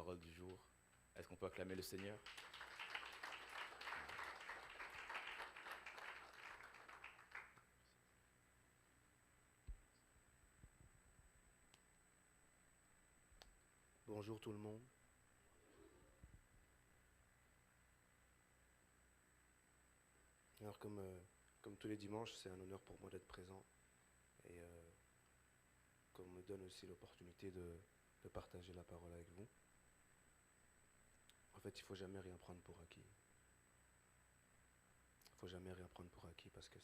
parole du jour. Est-ce qu'on peut acclamer le Seigneur? Bonjour tout le monde. Alors comme tous les dimanches, c'est un honneur pour moi d'être présent et qu'on me donne aussi l'opportunité de partager la parole avec vous. En fait, il ne faut jamais rien prendre pour acquis. Il ne faut jamais rien prendre pour acquis parce que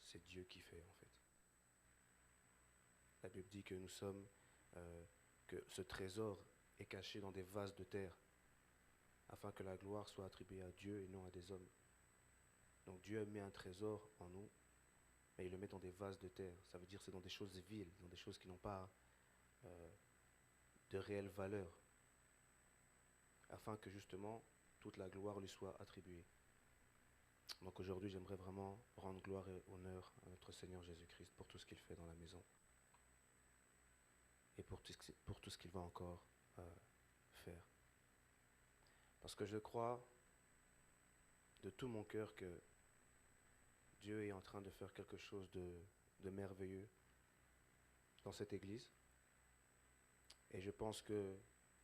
c'est Dieu qui fait en fait. La Bible dit que que ce trésor est caché dans des vases de terre afin que la gloire soit attribuée à Dieu et non à des hommes. Donc Dieu met un trésor en nous, mais il le met dans des vases de terre. Ça veut dire que c'est dans des choses viles, dans des choses qui n'ont pas de réelle valeur, afin que justement toute la gloire lui soit attribuée. Donc aujourd'hui, j'aimerais vraiment rendre gloire et honneur à notre Seigneur Jésus-Christ pour tout ce qu'il fait dans la maison et pour tout ce qu'il va encore faire. Parce que je crois de tout mon cœur que Dieu est en train de faire quelque chose de merveilleux dans cette église. Et je pense que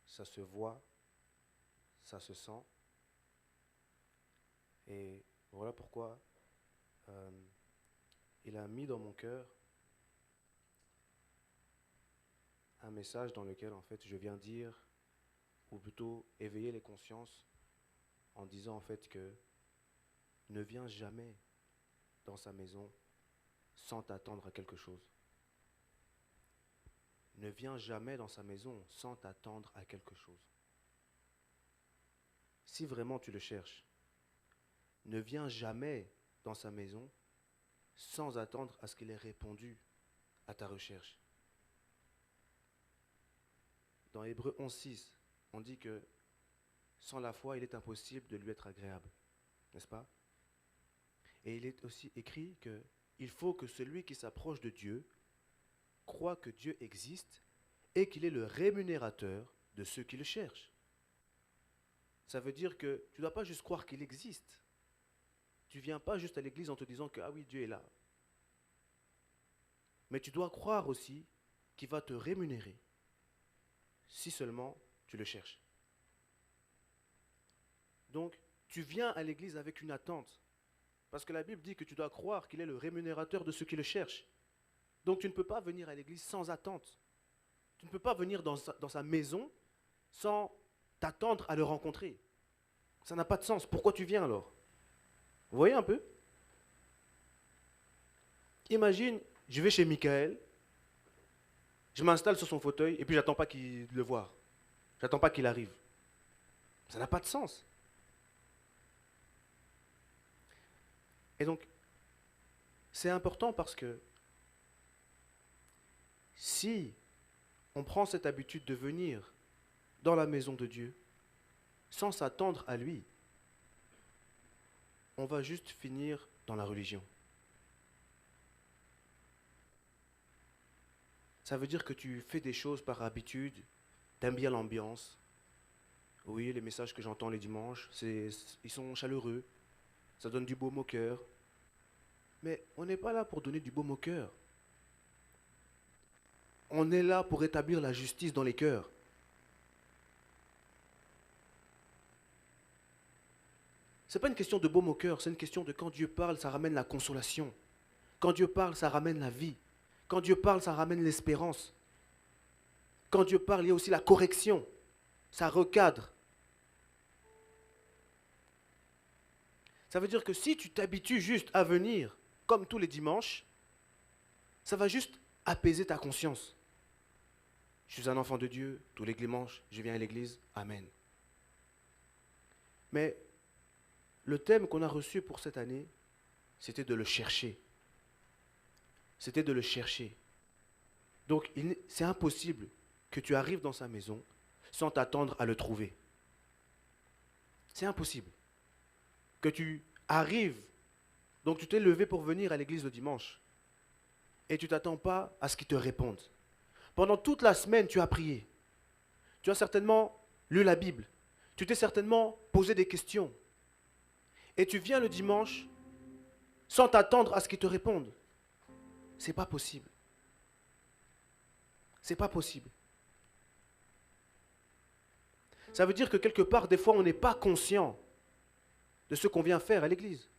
ça se voit, ça se sent. Et voilà pourquoi il a mis dans mon cœur un message dans lequel en fait je viens dire, ou plutôt éveiller les consciences en disant en fait que ne viens jamais dans sa maison sans t'attendre à quelque chose. Ne viens jamais dans sa maison sans t'attendre à quelque chose. Si vraiment tu le cherches, ne viens jamais dans sa maison sans attendre à ce qu'il ait répondu à ta recherche. Dans Hébreux 11:6, on dit que sans la foi, il est impossible de lui être agréable, n'est-ce pas? Et il est aussi écrit qu'il faut que celui qui s'approche de Dieu croit que Dieu existe et qu'il est le rémunérateur de ceux qui le cherchent. Ça veut dire que tu ne dois pas juste croire qu'il existe. Tu ne viens pas juste à l'église en te disant que ah oui, Dieu est là. Mais tu dois croire aussi qu'il va te rémunérer si seulement tu le cherches. Donc, tu viens à l'église avec une attente. Parce que la Bible dit que tu dois croire qu'il est le rémunérateur de ceux qui le cherchent. Donc, tu ne peux pas venir à l'église sans attente. Tu ne peux pas venir dans sa maison sans t'attendre à le rencontrer. Ça n'a pas de sens. Pourquoi tu viens alors? Vous voyez un peu? Imagine, je vais chez Michael, je m'installe sur son fauteuil et puis j'attends pas qu'il le voie. J'attends pas qu'il arrive. Ça n'a pas de sens. Et donc, c'est important parce que si on prend cette habitude de venir dans la maison de Dieu sans s'attendre à lui, on va juste finir dans la religion. Ça veut dire que tu fais des choses par habitude, t'aimes bien l'ambiance. Oui, les messages que j'entends les dimanches, ils sont chaleureux, ça donne du baume au cœur. Mais on n'est pas là pour donner du baume au cœur. On est là pour établir la justice dans les cœurs. Ce n'est pas une question de baume au cœur, c'est une question de quand Dieu parle, ça ramène la consolation. Quand Dieu parle, ça ramène la vie. Quand Dieu parle, ça ramène l'espérance. Quand Dieu parle, il y a aussi la correction. Ça recadre. Ça veut dire que si tu t'habitues juste à venir, comme tous les dimanches, ça va juste apaiser ta conscience. Je suis un enfant de Dieu, tous les dimanches, je viens à l'église, amen. Mais le thème qu'on a reçu pour cette année, c'était de le chercher. C'était de le chercher. Donc, c'est impossible que tu arrives dans sa maison sans t'attendre à le trouver. C'est impossible. Que tu arrives, donc tu t'es levé pour venir à l'église le dimanche, et tu ne t'attends pas à ce qu'il te réponde. Pendant toute la semaine, tu as prié. Tu as certainement lu la Bible. Tu t'es certainement posé des questions. Et tu viens le dimanche sans t'attendre à ce qu'ils te répondent. C'est pas possible. C'est pas possible. Ça veut dire que quelque part, des fois, on n'est pas conscient de ce qu'on vient faire à l'église.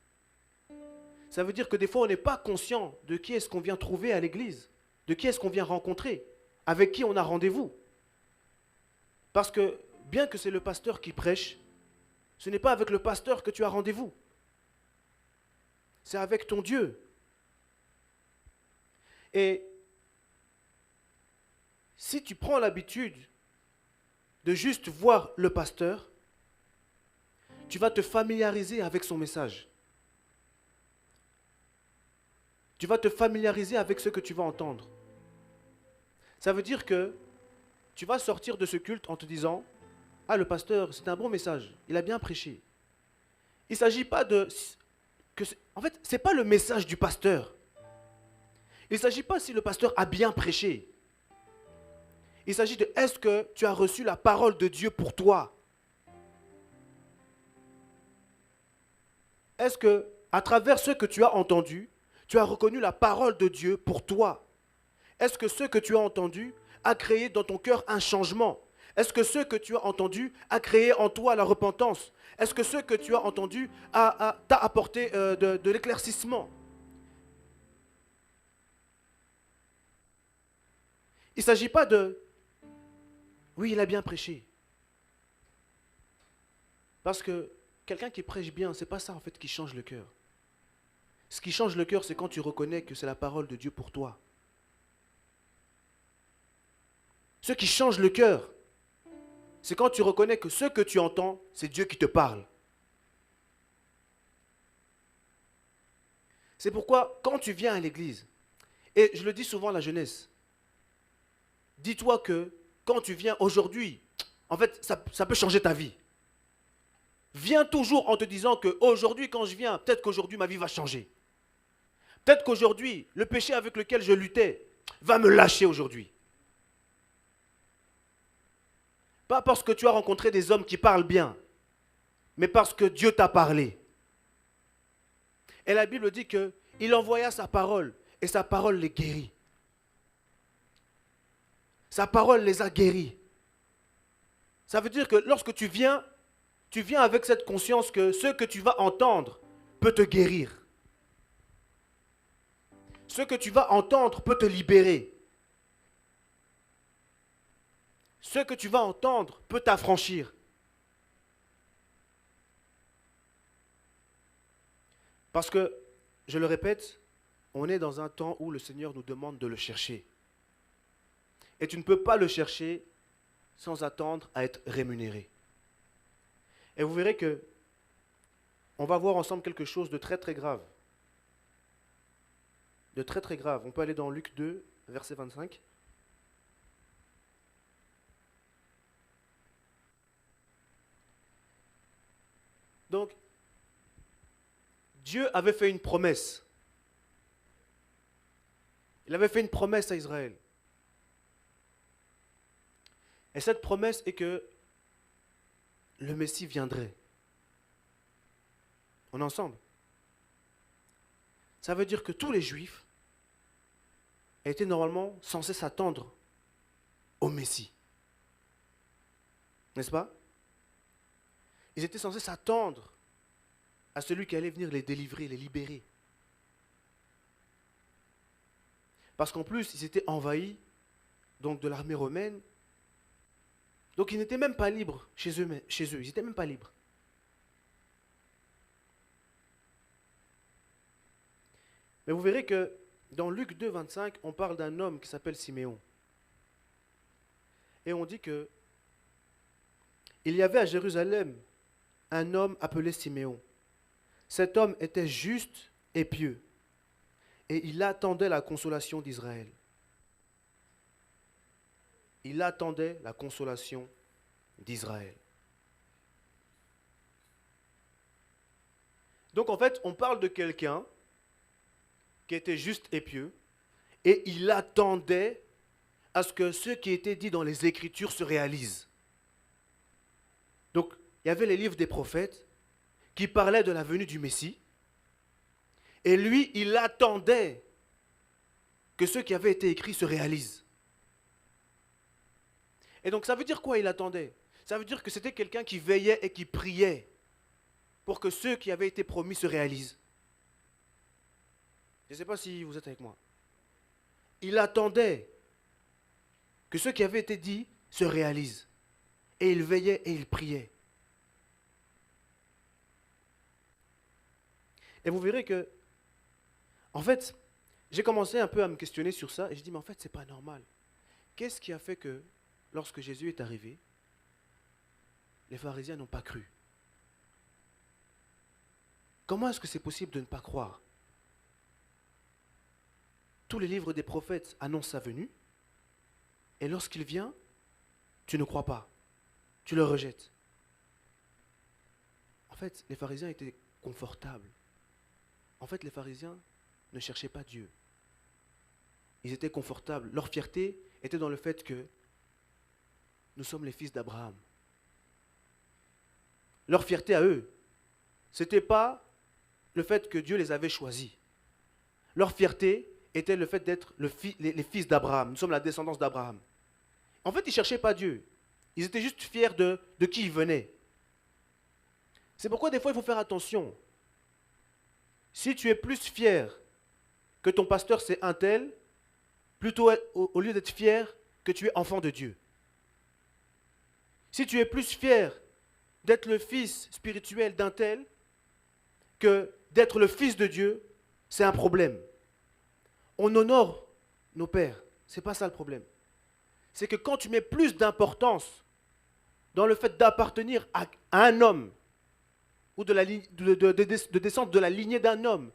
Ça veut dire que des fois, on n'est pas conscient de qui est-ce qu'on vient trouver à l'église, de qui est-ce qu'on vient rencontrer, avec qui on a rendez-vous. Parce que, bien que c'est le pasteur qui prêche, ce n'est pas avec le pasteur que tu as rendez-vous. C'est avec ton Dieu. Et si tu prends l'habitude de juste voir le pasteur, tu vas te familiariser avec son message. Tu vas te familiariser avec ce que tu vas entendre. Ça veut dire que tu vas sortir de ce culte en te disant « Ah, le pasteur, c'est un bon message, il a bien prêché. » Il ne s'agit pas de... En fait, ce n'est pas le message du pasteur. Il ne s'agit pas si le pasteur a bien prêché. Il s'agit de est-ce que tu as reçu la parole de Dieu pour toi? Est-ce que, à travers ce que tu as entendu, tu as reconnu la parole de Dieu pour toi? Est-ce que ce que tu as entendu a créé dans ton cœur un changement? Est-ce que ce que tu as entendu a créé en toi la repentance? Est-ce que ce que tu as entendu t'a apporté de l'éclaircissement? Il ne s'agit pas de « oui, il a bien prêché ». Parce que quelqu'un qui prêche bien, ce n'est pas ça en fait qui change le cœur. Ce qui change le cœur, c'est quand tu reconnais que c'est la parole de Dieu pour toi. Ce qui change le cœur, c'est quand tu reconnais que ce que tu entends, c'est Dieu qui te parle. C'est pourquoi, quand tu viens à l'église, et je le dis souvent à la jeunesse, dis-toi que quand tu viens aujourd'hui, en fait, ça peut changer ta vie. Viens toujours en te disant qu'aujourd'hui, quand je viens, peut-être qu'aujourd'hui, ma vie va changer. Peut-être qu'aujourd'hui, le péché avec lequel je luttais va me lâcher aujourd'hui. Pas parce que tu as rencontré des hommes qui parlent bien, mais parce que Dieu t'a parlé. Et la Bible dit qu'il envoya sa parole, et sa parole les guérit. Sa parole les a guéris. Ça veut dire que lorsque tu viens avec cette conscience que ce que tu vas entendre peut te guérir. Ce que tu vas entendre peut te libérer. Ce que tu vas entendre peut t'affranchir. Parce que, je le répète, on est dans un temps où le Seigneur nous demande de le chercher. Et tu ne peux pas le chercher sans attendre à être rémunéré. Et vous verrez que on va voir ensemble quelque chose de très très grave. De très très grave. On peut aller dans Luc 2, verset 25. Donc, Dieu avait fait une promesse. Il avait fait une promesse à Israël. Et cette promesse est que le Messie viendrait. On est ensemble. Ça veut dire que tous les Juifs étaient normalement censés s'attendre au Messie. N'est-ce pas? Ils étaient censés s'attendre à celui qui allait venir les délivrer, les libérer. Parce qu'en plus, ils étaient envahis donc de l'armée romaine. Donc ils n'étaient même pas libres chez eux. Ils n'étaient même pas libres. Mais vous verrez que dans Luc 2, 25, on parle d'un homme qui s'appelle Siméon. Et on dit que il y avait à Jérusalem un homme appelé Siméon. Cet homme était juste et pieux. Et il attendait la consolation d'Israël. Il attendait la consolation d'Israël. Donc en fait, on parle de quelqu'un qui était juste et pieux, et il attendait à ce que ce qui était dit dans les Écritures se réalise. Donc, il y avait les livres des prophètes qui parlaient de la venue du Messie. Et lui, il attendait que ce qui avait été écrit se réalise. Et donc, ça veut dire quoi, il attendait? Ça veut dire que c'était quelqu'un qui veillait et qui priait pour que ce qui avait été promis se réalise. Je ne sais pas si vous êtes avec moi. Il attendait que ce qui avait été dit se réalise. Et il veillait et il priait. Et vous verrez que, en fait, j'ai commencé un peu à me questionner sur ça et je dis, mais en fait, c'est pas normal. Qu'est-ce qui a fait que, lorsque Jésus est arrivé, les pharisiens n'ont pas cru? Comment est-ce que c'est possible de ne pas croire? Tous les livres des prophètes annoncent sa venue, et lorsqu'il vient, tu ne crois pas, tu le rejettes. En fait, les pharisiens étaient confortables. En fait, les pharisiens ne cherchaient pas Dieu. Ils étaient confortables. Leur fierté était dans le fait que nous sommes les fils d'Abraham. Leur fierté à eux, ce n'était pas le fait que Dieu les avait choisis. Leur fierté était le fait d'être les fils d'Abraham. Nous sommes la descendance d'Abraham. En fait, ils ne cherchaient pas Dieu. Ils étaient juste fiers de qui ils venaient. C'est pourquoi des fois, il faut faire attention. Si tu es plus fier que ton pasteur c'est un tel, plutôt au lieu d'être fier que tu es enfant de Dieu. Si tu es plus fier d'être le fils spirituel d'un tel que d'être le fils de Dieu, c'est un problème. On honore nos pères, ce n'est pas ça le problème. C'est que quand tu mets plus d'importance dans le fait d'appartenir à un homme ou de descendre de la lignée d'un homme,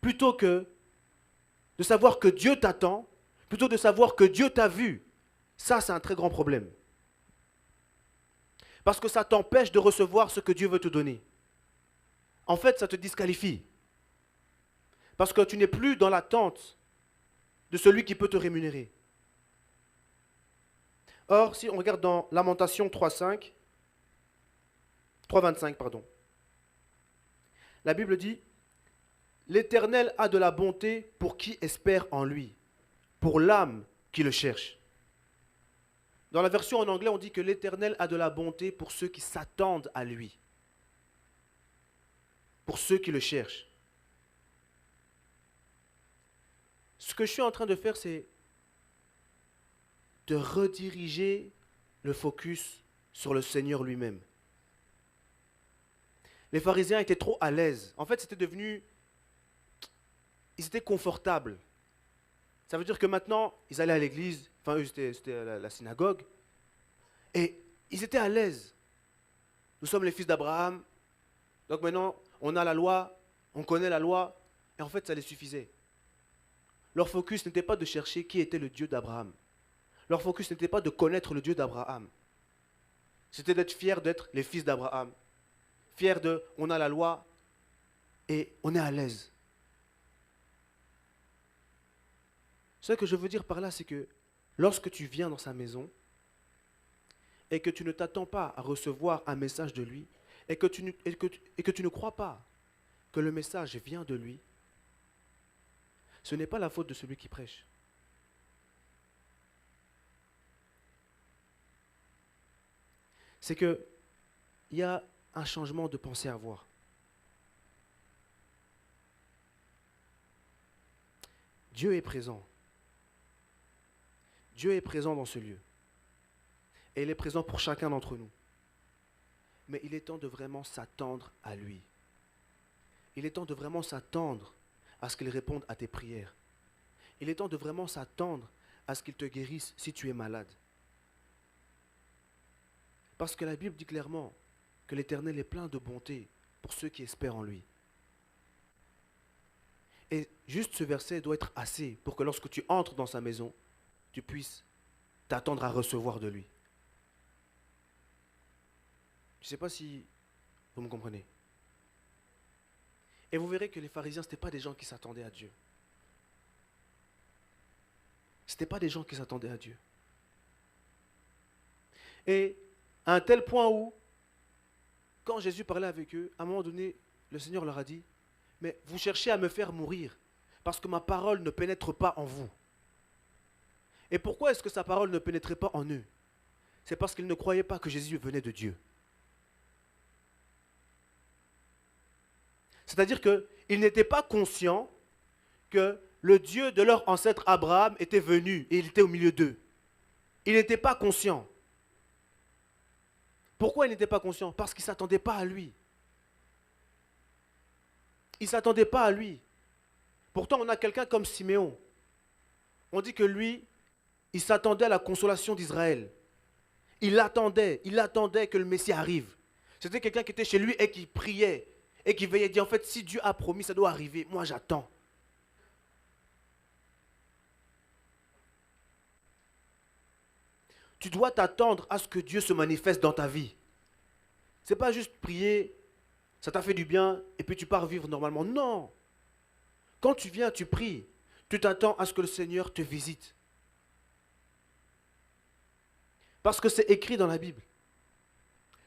plutôt que de savoir que Dieu t'attend, plutôt de savoir que Dieu t'a vu, ça c'est un très grand problème. Parce que ça t'empêche de recevoir ce que Dieu veut te donner. En fait, ça te disqualifie. Parce que tu n'es plus dans l'attente de celui qui peut te rémunérer. Or, si on regarde dans Lamentation 3.25, la Bible dit « L'Éternel a de la bonté pour qui espère en lui, pour l'âme qui le cherche. » Dans la version en anglais, on dit que l'Éternel a de la bonté pour ceux qui s'attendent à lui, pour ceux qui le cherchent. Ce que je suis en train de faire, c'est de rediriger le focus sur le Seigneur lui-même. Les pharisiens étaient trop à l'aise. En fait, c'était devenu... Ils étaient confortables. Ça veut dire que maintenant, ils allaient à l'église, enfin eux, c'était la synagogue, et ils étaient à l'aise. Nous sommes les fils d'Abraham, donc maintenant, on a la loi, on connaît la loi, et en fait, ça les suffisait. Leur focus n'était pas de chercher qui était le Dieu d'Abraham. Leur focus n'était pas de connaître le Dieu d'Abraham. C'était d'être fiers d'être les fils d'Abraham. Fiers de, on a la loi, et on est à l'aise. Ce que je veux dire par là, c'est que lorsque tu viens dans sa maison et que tu ne t'attends pas à recevoir un message de lui et que tu ne crois pas que le message vient de lui, ce n'est pas la faute de celui qui prêche. C'est qu'il y a un changement de pensée à avoir. Dieu est présent. Dieu est présent dans ce lieu. Et il est présent pour chacun d'entre nous. Mais il est temps de vraiment s'attendre à lui. Il est temps de vraiment s'attendre à ce qu'il réponde à tes prières. Il est temps de vraiment s'attendre à ce qu'il te guérisse si tu es malade. Parce que la Bible dit clairement que l'Éternel est plein de bonté pour ceux qui espèrent en lui. Et juste ce verset doit être assez pour que lorsque tu entres dans sa maison, tu puisses t'attendre à recevoir de lui. Je ne sais pas si vous me comprenez. Et vous verrez que les pharisiens, ce n'étaient pas des gens qui s'attendaient à Dieu. Ce n'étaient pas des gens qui s'attendaient à Dieu. Et à un tel point où quand Jésus parlait avec eux, à un moment donné, le Seigneur leur a dit, mais vous cherchez à me faire mourir parce que ma parole ne pénètre pas en vous. Et pourquoi est-ce que sa parole ne pénétrait pas en eux? C'est parce qu'ils ne croyaient pas que Jésus venait de Dieu. C'est-à-dire qu'ils n'étaient pas conscients que le Dieu de leur ancêtre Abraham était venu et il était au milieu d'eux. Ils n'étaient pas conscients. Pourquoi ils n'étaient pas conscients? Parce qu'ils ne s'attendaient pas à lui. Ils ne s'attendaient pas à lui. Pourtant, on a quelqu'un comme Siméon. On dit que lui, il s'attendait à la consolation d'Israël. Il attendait que le Messie arrive. C'était quelqu'un qui était chez lui et qui priait et qui veillait, dit en fait, si Dieu a promis, ça doit arriver. Moi, j'attends. Tu dois t'attendre à ce que Dieu se manifeste dans ta vie. Ce n'est pas juste prier, ça t'a fait du bien et puis tu pars vivre normalement. Non. Quand tu viens, tu pries. Tu t'attends à ce que le Seigneur te visite. Parce que c'est écrit dans la Bible.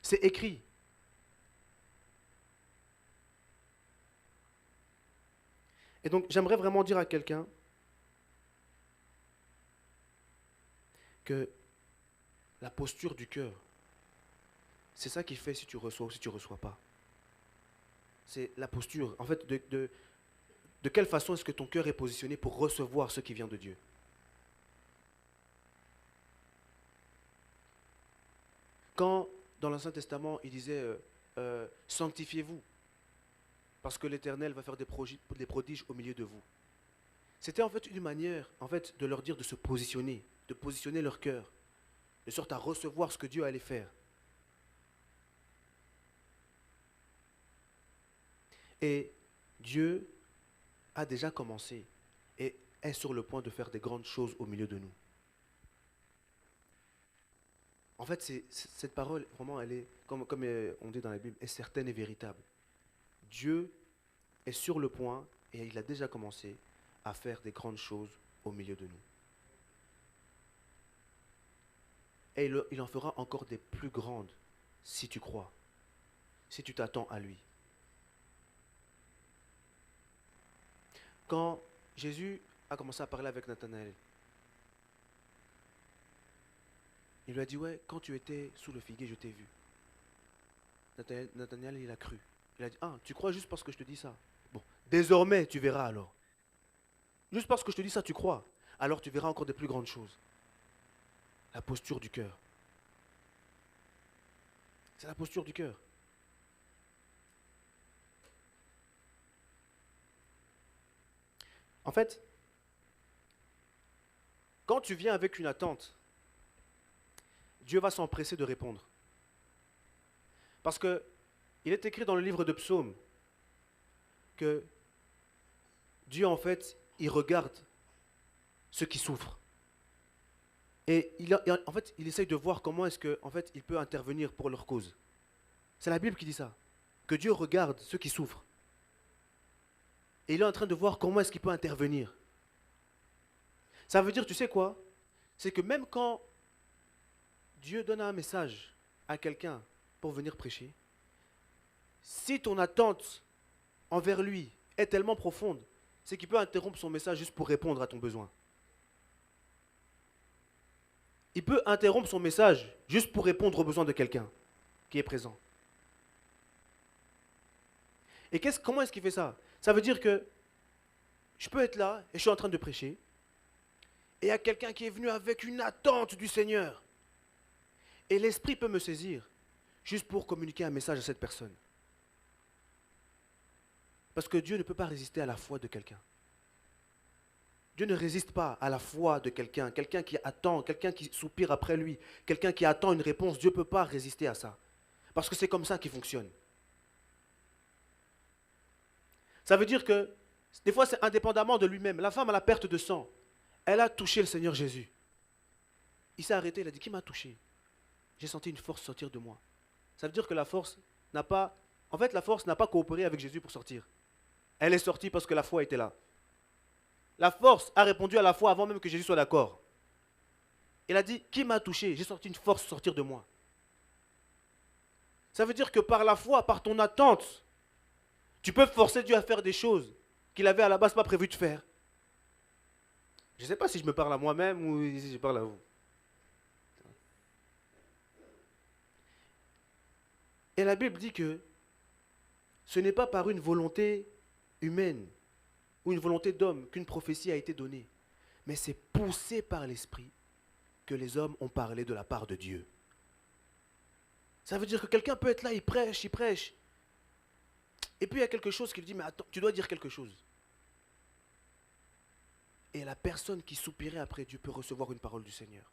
C'est écrit. Et donc, j'aimerais vraiment dire à quelqu'un que la posture du cœur, c'est ça qui fait si tu reçois ou si tu ne reçois pas. C'est la posture. En fait, de quelle façon est-ce que ton cœur est positionné pour recevoir ce qui vient de Dieu? Quand, dans l'Ancien Testament, il disait sanctifiez-vous, parce que l'Éternel va faire des prodiges au milieu de vous. C'était en fait une manière de leur dire de se positionner, de positionner leur cœur, de sorte à recevoir ce que Dieu allait faire. Et Dieu a déjà commencé et est sur le point de faire des grandes choses au milieu de nous. En fait, cette parole, vraiment, elle est, comme on dit dans la Bible, est certaine et véritable. Dieu est sur le point, et il a déjà commencé, à faire des grandes choses au milieu de nous. Et il en fera encore des plus grandes, si tu crois, si tu t'attends à lui. Quand Jésus a commencé à parler avec Nathanaël, il lui a dit, ouais, quand tu étais sous le figuier, je t'ai vu. Nathanaël, il a cru. Il a dit, ah, tu crois juste parce que je te dis ça? Bon, désormais, tu verras alors. Juste parce que je te dis ça, tu crois. Alors tu verras encore des plus grandes choses. La posture du cœur. C'est la posture du cœur. En fait, quand tu viens avec une attente, Dieu va s'empresser de répondre. Parce que il est écrit dans le livre de Psaumes que Dieu, en fait, il regarde ceux qui souffrent. Et il essaye de voir comment est-ce que, en fait, il peut intervenir pour leur cause. C'est la Bible qui dit ça. Que Dieu regarde ceux qui souffrent. Et il est en train de voir comment est-ce qu'il peut intervenir. Ça veut dire, tu sais quoi? C'est que même quand Dieu donne un message à quelqu'un pour venir prêcher, si ton attente envers lui est tellement profonde, c'est qu'il peut interrompre son message juste pour répondre à ton besoin. Il peut interrompre son message juste pour répondre aux besoins de quelqu'un qui est présent. Et comment est-ce qu'il fait ça? Ça veut dire que je peux être là et je suis en train de prêcher et il y a quelqu'un qui est venu avec une attente du Seigneur. Et l'Esprit peut me saisir juste pour communiquer un message à cette personne. Parce que Dieu ne peut pas résister à la foi de quelqu'un. Dieu ne résiste pas à la foi de quelqu'un, quelqu'un qui attend, quelqu'un qui soupire après lui, quelqu'un qui attend une réponse. Dieu ne peut pas résister à ça. Parce que c'est comme ça qu'il fonctionne. Ça veut dire que des fois c'est indépendamment de lui-même. La femme à la perte de sang, elle a touché le Seigneur Jésus. Il s'est arrêté, il a dit, qui m'a touché? J'ai senti une force sortir de moi. Ça veut dire que la force n'a pas coopéré avec Jésus pour sortir. Elle est sortie parce que la foi était là. La force a répondu à la foi avant même que Jésus soit d'accord. Il a dit, qui m'a touché? J'ai senti une force sortir de moi. Ça veut dire que par la foi, par ton attente, tu peux forcer Dieu à faire des choses qu'il avait à la base pas prévu de faire. Je ne sais pas si je me parle à moi-même ou si je parle à vous. Et la Bible dit que ce n'est pas par une volonté humaine ou une volonté d'homme qu'une prophétie a été donnée, mais c'est poussé par l'Esprit que les hommes ont parlé de la part de Dieu. Ça veut dire que quelqu'un peut être là, il prêche, et puis il y a quelque chose qui lui dit, mais attends, tu dois dire quelque chose. Et la personne qui soupirait après Dieu peut recevoir une parole du Seigneur.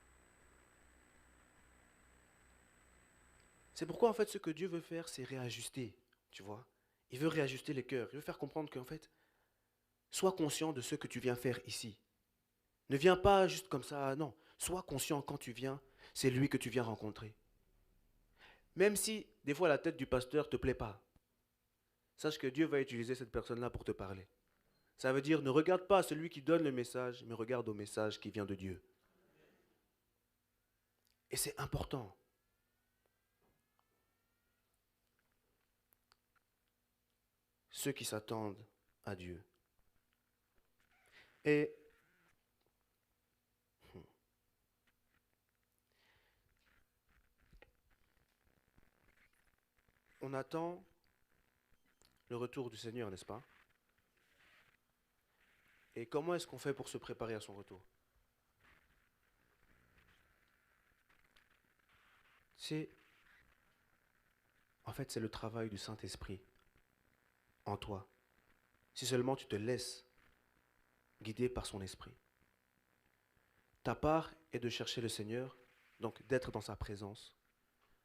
C'est pourquoi en fait ce que Dieu veut faire, c'est réajuster, tu vois. Il veut réajuster les cœurs, il veut faire comprendre qu'en fait, sois conscient de ce que tu viens faire ici. Ne viens pas juste comme ça, non. Sois conscient quand tu viens, c'est lui que tu viens rencontrer. Même si des fois la tête du pasteur ne te plaît pas, sache que Dieu va utiliser cette personne-là pour te parler. Ça veut dire ne regarde pas celui qui donne le message, mais regarde au message qui vient de Dieu. Et c'est important. Ceux qui s'attendent à Dieu. Et on attend le retour du Seigneur, n'est-ce pas? Et comment est-ce qu'on fait pour se préparer à son retour? En fait, c'est le travail du Saint-Esprit en toi. Si seulement tu te laisses guider par son esprit. Ta part est de chercher le Seigneur, donc d'être dans sa présence,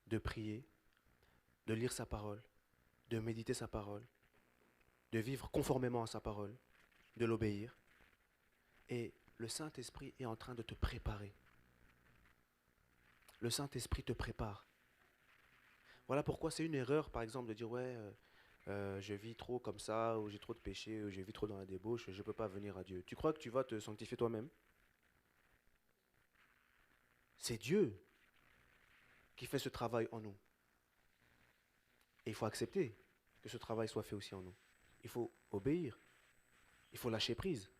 de prier, de lire sa parole, de méditer sa parole, de vivre conformément à sa parole, de l'obéir. Et le Saint-Esprit est en train de te préparer. Le Saint-Esprit te prépare. Voilà pourquoi c'est une erreur, par exemple, de dire « ouais, je vis trop comme ça, ou j'ai trop de péchés, ou je vis trop dans la débauche, je ne peux pas venir à Dieu. » Tu crois que tu vas te sanctifier toi-même? C'est Dieu qui fait ce travail en nous. Et il faut accepter que ce travail soit fait aussi en nous. Il faut obéir. Il faut lâcher prise.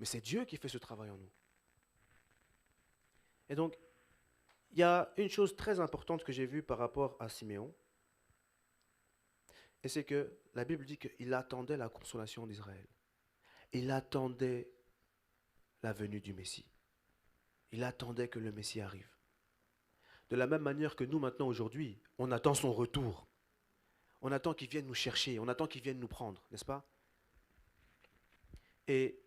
Mais c'est Dieu qui fait ce travail en nous. Et donc, il y a une chose très importante que j'ai vue par rapport à Siméon. Et c'est que la Bible dit qu'il attendait la consolation d'Israël. Il attendait la venue du Messie. Il attendait que le Messie arrive. De la même manière que nous maintenant aujourd'hui, on attend son retour. On attend qu'il vienne nous chercher, on attend qu'il vienne nous prendre, n'est-ce pas? Et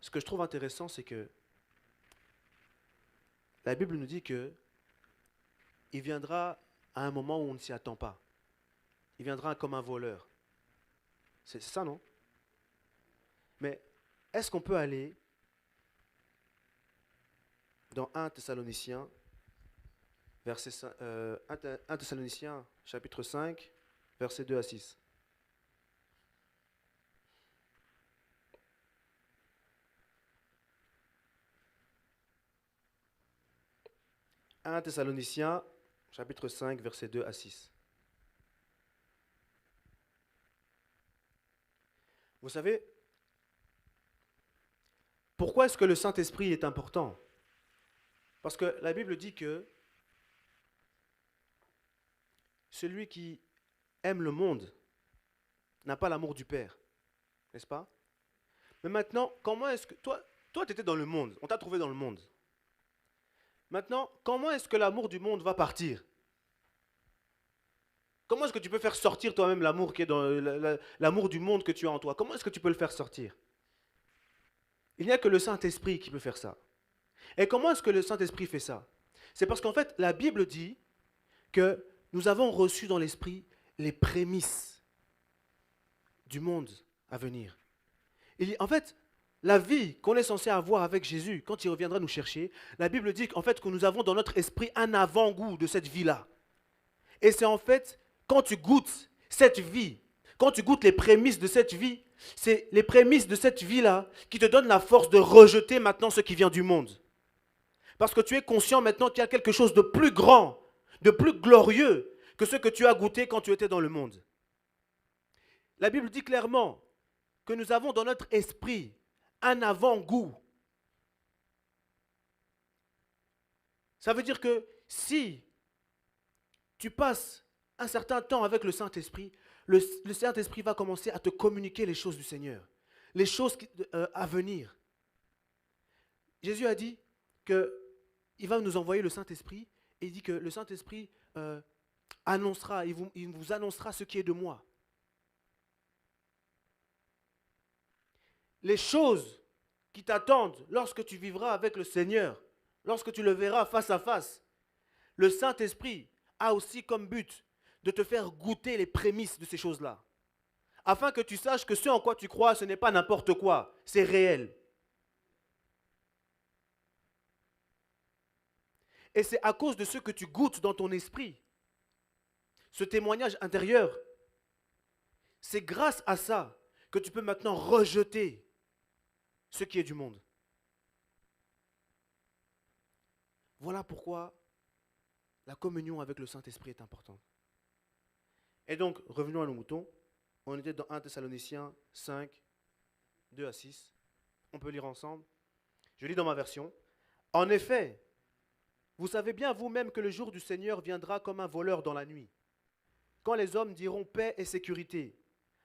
ce que je trouve intéressant, c'est que la Bible nous dit que il viendra à un moment où on ne s'y attend pas. Il viendra comme un voleur. C'est ça, non? Mais est-ce qu'on peut aller dans 1 Thessaloniciens, 1 Thessaloniciens, chapitre 5, versets 2 à 6. « 1 Thessaloniciens, chapitre 5, versets 2 à 6. Vous savez, pourquoi est-ce que le Saint-Esprit est important? Parce que la Bible dit que celui qui aime le monde n'a pas l'amour du Père, n'est-ce pas? Mais maintenant, comment est-ce que... Toi, tu étais dans le monde, on t'a trouvé dans le monde. Maintenant, comment est-ce que l'amour du monde va partir? Comment est-ce que tu peux faire sortir toi-même l'amour qui est dans l'amour du monde que tu as en toi? Comment est-ce que tu peux le faire sortir? Il n'y a que le Saint-Esprit qui peut faire ça. Et comment est-ce que le Saint-Esprit fait ça? C'est parce qu'en fait, la Bible dit que nous avons reçu dans l'Esprit les prémices du monde à venir. En fait, la vie qu'on est censé avoir avec Jésus, quand il reviendra nous chercher, la Bible dit qu'en fait, que nous avons dans notre esprit un avant-goût de cette vie-là. Et c'est en fait, quand tu goûtes cette vie, quand tu goûtes les prémices de cette vie, c'est les prémices de cette vie-là qui te donnent la force de rejeter maintenant ce qui vient du monde. Parce que tu es conscient maintenant qu'il y a quelque chose de plus grand, de plus glorieux que ce que tu as goûté quand tu étais dans le monde. La Bible dit clairement que nous avons dans notre esprit un avant-goût. Ça veut dire que si tu passes un certain temps avec le Saint-Esprit, le Saint-Esprit va commencer à te communiquer les choses du Seigneur, les choses à venir. Jésus a dit qu'il va nous envoyer le Saint-Esprit et il dit que le Saint-Esprit annoncera, il vous annoncera ce qui est de moi. Les choses qui t'attendent lorsque tu vivras avec le Seigneur, lorsque tu le verras face à face, le Saint-Esprit a aussi comme but de te faire goûter les prémices de ces choses-là, afin que tu saches que ce en quoi tu crois, ce n'est pas n'importe quoi, c'est réel. Et c'est à cause de ce que tu goûtes dans ton esprit, ce témoignage intérieur, c'est grâce à ça que tu peux maintenant rejeter ce qui est du monde. Voilà pourquoi la communion avec le Saint-Esprit est importante. Et donc, revenons à nos moutons. On était dans 1 Thessaloniciens 5, 2 à 6. On peut lire ensemble. Je lis dans ma version. En effet, vous savez bien vous-même que le jour du Seigneur viendra comme un voleur dans la nuit. Quand les hommes diront paix et sécurité,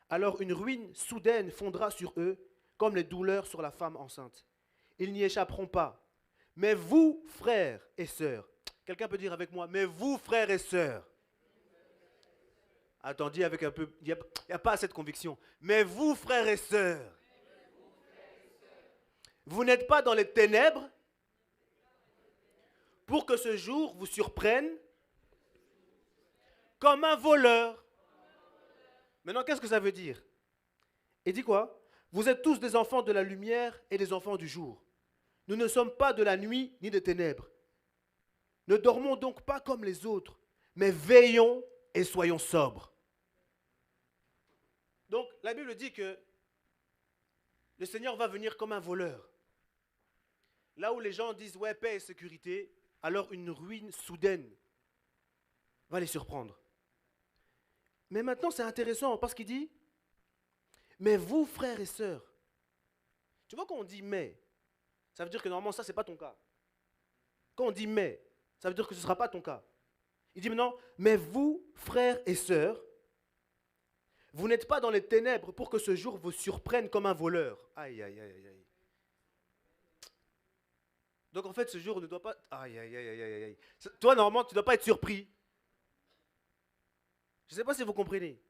alors une ruine soudaine fondra sur eux, comme les douleurs sur la femme enceinte. Ils n'y échapperont pas. Mais vous, frères et sœurs, quelqu'un peut dire avec moi, mais vous, frères et sœurs, attendez avec un peu, il n'y a pas assez de conviction, mais vous, frères et sœurs, vous n'êtes pas dans les ténèbres pour que ce jour vous surprenne comme un voleur. Maintenant, qu'est-ce que ça veut dire? Il dit quoi? Vous êtes tous des enfants de la lumière et des enfants du jour. Nous ne sommes pas de la nuit ni des ténèbres. Ne dormons donc pas comme les autres, mais veillons et soyons sobres. Donc, la Bible dit que le Seigneur va venir comme un voleur. Là où les gens disent, ouais, paix et sécurité, alors une ruine soudaine va les surprendre. Mais maintenant, c'est intéressant parce qu'il dit, mais vous, frères et sœurs, tu vois quand on dit mais, ça veut dire que normalement ça, ce n'est pas ton cas. Quand on dit mais, ça veut dire que ce ne sera pas ton cas. Il dit maintenant, mais vous, frères et sœurs, vous n'êtes pas dans les ténèbres pour que ce jour vous surprenne comme un voleur. Aïe, aïe, aïe, aïe. Donc en fait, ce jour ne doit pas... Aïe, aïe, aïe, aïe, aïe. Toi, normalement, tu ne dois pas être surpris. Je ne sais pas si vous comprenez.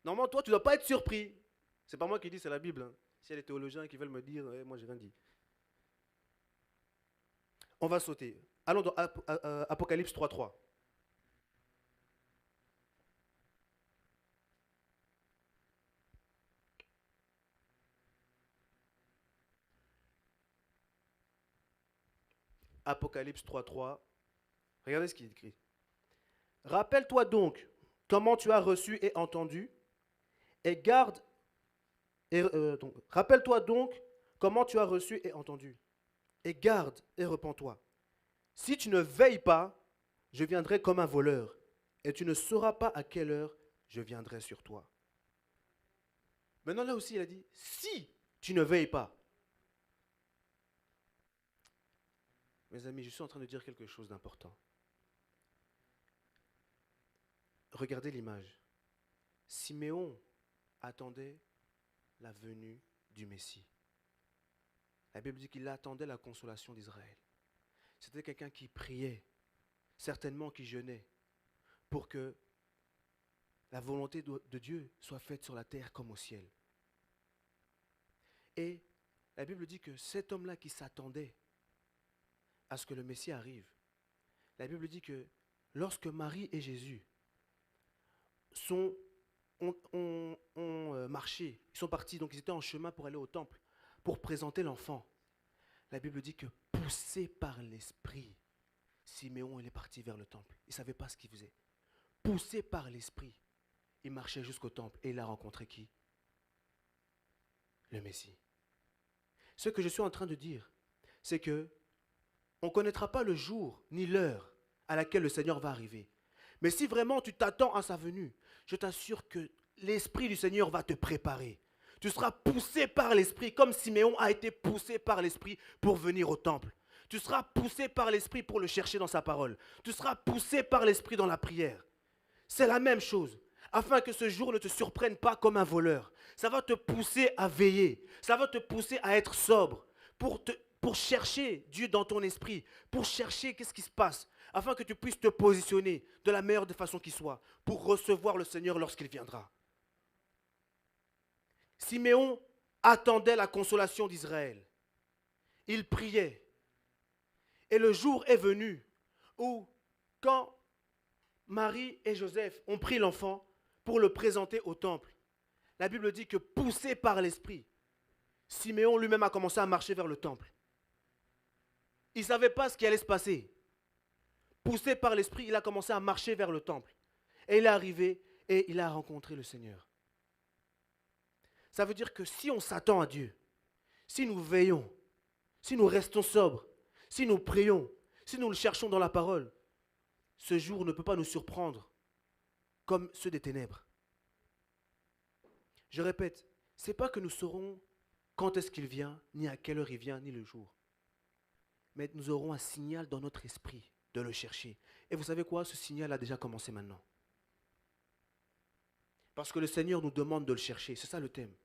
Normalement, toi, tu ne dois pas être surpris. Ce n'est pas moi qui dis, c'est la Bible. Hein. S'il y a des théologiens qui veulent me dire, moi, je n'ai rien dit. On va sauter. Allons dans Apocalypse 3.3. Apocalypse 3.3. Regardez ce qu'il écrit. Rappelle-toi donc comment tu as reçu et entendu, et garde. Rappelle-toi donc comment tu as reçu et entendu, et garde et repens-toi. Si tu ne veilles pas, je viendrai comme un voleur, et tu ne sauras pas à quelle heure je viendrai sur toi. Maintenant là aussi il a dit, si tu ne veilles pas. Mes amis, je suis en train de dire quelque chose d'important. Regardez l'image. Siméon attendait la venue du Messie. La Bible dit qu'il attendait la consolation d'Israël. C'était quelqu'un qui priait, certainement qui jeûnait, pour que la volonté de Dieu soit faite sur la terre comme au ciel. Et la Bible dit que cet homme-là qui s'attendait à ce que le Messie arrive, la Bible dit que lorsque Marie et Jésus ont marché, ils sont partis, donc ils étaient en chemin pour aller au temple, pour présenter l'enfant. La Bible dit que poussé par l'Esprit, Siméon il est parti vers le temple. Il ne savait pas ce qu'il faisait. Poussé par l'Esprit, il marchait jusqu'au temple et il a rencontré qui? Le Messie. Ce que je suis en train de dire, c'est que on ne connaîtra pas le jour ni l'heure à laquelle le Seigneur va arriver. Mais si vraiment tu t'attends à sa venue, je t'assure que l'Esprit du Seigneur va te préparer. Tu seras poussé par l'Esprit comme Siméon a été poussé par l'Esprit pour venir au temple. Tu seras poussé par l'Esprit pour le chercher dans sa parole. Tu seras poussé par l'Esprit dans la prière. C'est la même chose. Afin que ce jour ne te surprenne pas comme un voleur. Ça va te pousser à veiller. Ça va te pousser à être sobre. Pour chercher Dieu dans ton esprit. Pour chercher qu'est-ce qui se passe. Afin que tu puisses te positionner de la meilleure des façons qui soit. Pour recevoir le Seigneur lorsqu'il viendra. Siméon attendait la consolation d'Israël. Il priait. Et le jour est venu où, quand Marie et Joseph ont pris l'enfant pour le présenter au temple, la Bible dit que poussé par l'Esprit, Siméon lui-même a commencé à marcher vers le temple. Il ne savait pas ce qui allait se passer. Poussé par l'Esprit, il a commencé à marcher vers le temple. Et il est arrivé et il a rencontré le Seigneur. Ça veut dire que si on s'attend à Dieu, si nous veillons, si nous restons sobres, si nous prions, si nous le cherchons dans la parole, ce jour ne peut pas nous surprendre comme ceux des ténèbres. Je répète, ce n'est pas que nous saurons quand est-ce qu'il vient, ni à quelle heure il vient, ni le jour. Mais nous aurons un signal dans notre esprit de le chercher. Et vous savez quoi? Ce signal a déjà commencé maintenant. Parce que le Seigneur nous demande de le chercher. C'est ça le thème.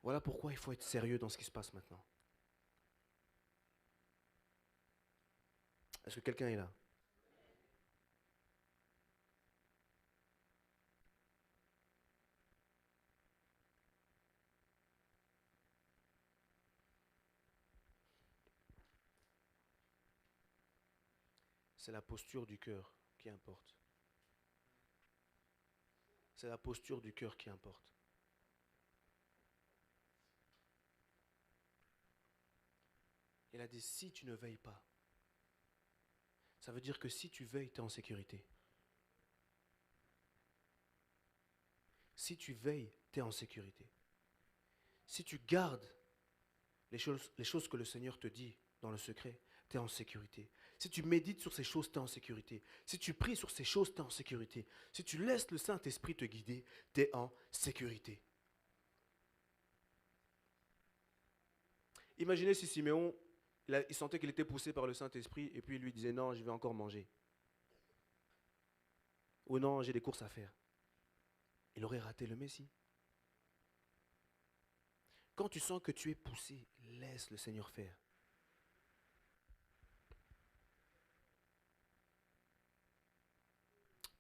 Voilà pourquoi il faut être sérieux dans ce qui se passe maintenant. Est-ce que quelqu'un est là? C'est la posture du cœur qui importe. C'est la posture du cœur qui importe. Il a dit, si tu ne veilles pas, ça veut dire que si tu veilles, tu es en sécurité. Si tu veilles, tu es en sécurité. Si tu gardes les choses que le Seigneur te dit dans le secret, tu es en sécurité. Si tu médites sur ces choses, tu es en sécurité. Si tu pries sur ces choses, tu es en sécurité. Si tu laisses le Saint-Esprit te guider, tu es en sécurité. Imaginez si Siméon, il sentait qu'il était poussé par le Saint-Esprit et puis il lui disait non, je vais encore manger. Ou non, j'ai des courses à faire. Il aurait raté le Messie. Quand tu sens que tu es poussé, laisse le Seigneur faire.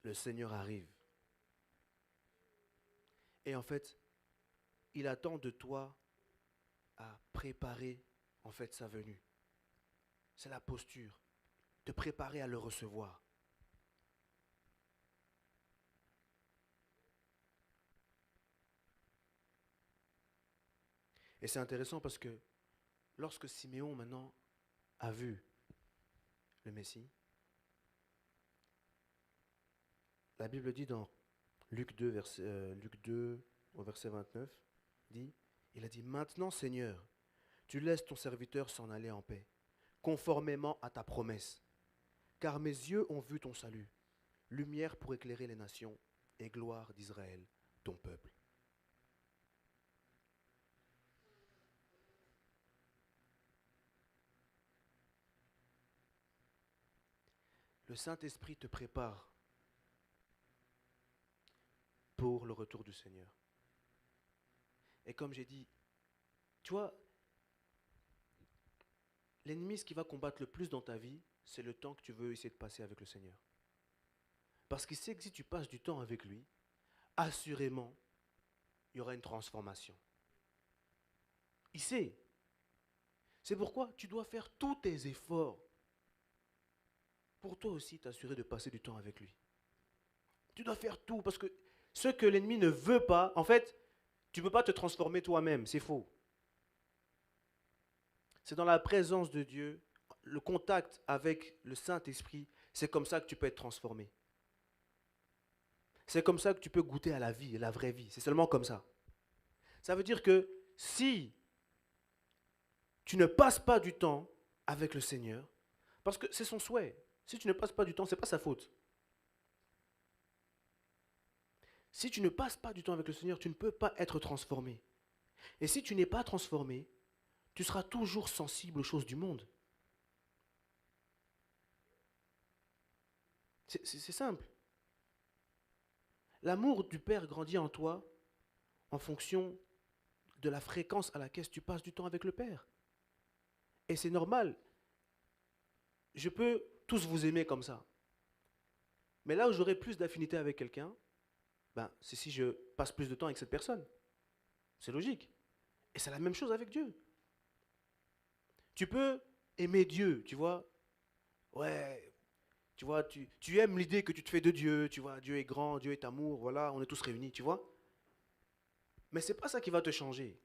Le Seigneur arrive. Et en fait, il attend de toi à préparer en fait sa venue. C'est la posture, te préparer à le recevoir. Et c'est intéressant parce que lorsque Siméon maintenant a vu le Messie, la Bible dit dans Luc 2, au verset 29, il a dit, maintenant Seigneur, tu laisses ton serviteur s'en aller en paix, conformément à ta promesse, car mes yeux ont vu ton salut, lumière pour éclairer les nations et gloire d'Israël, ton peuple. Le Saint-Esprit te prépare pour le retour du Seigneur. Et comme j'ai dit, tu vois, l'ennemi, ce qui va combattre le plus dans ta vie, c'est le temps que tu veux essayer de passer avec le Seigneur. Parce qu'il sait que si tu passes du temps avec lui, assurément, il y aura une transformation. Il sait. C'est pourquoi tu dois faire tous tes efforts pour toi aussi t'assurer de passer du temps avec lui. Tu dois faire tout parce que ce que l'ennemi ne veut pas, en fait, tu ne peux pas te transformer toi-même, c'est faux. C'est dans la présence de Dieu, le contact avec le Saint-Esprit, c'est comme ça que tu peux être transformé. C'est comme ça que tu peux goûter à la vie, la vraie vie. C'est seulement comme ça. Ça veut dire que si tu ne passes pas du temps avec le Seigneur, parce que c'est son souhait. Si tu ne passes pas du temps, ce n'est pas sa faute. Si tu ne passes pas du temps avec le Seigneur, tu ne peux pas être transformé. Et si tu n'es pas transformé, tu seras toujours sensible aux choses du monde. C'est simple. L'amour du Père grandit en toi en fonction de la fréquence à laquelle tu passes du temps avec le Père. Et c'est normal. Je peux tous vous aimer comme ça. Mais là où j'aurai plus d'affinité avec quelqu'un, c'est si je passe plus de temps avec cette personne. C'est logique. Et c'est la même chose avec Dieu. Tu peux aimer Dieu, tu vois. Ouais, tu vois, tu aimes l'idée que tu te fais de Dieu, tu vois, Dieu est grand, Dieu est amour, voilà, on est tous réunis, tu vois. Mais ce n'est pas ça qui va te changer.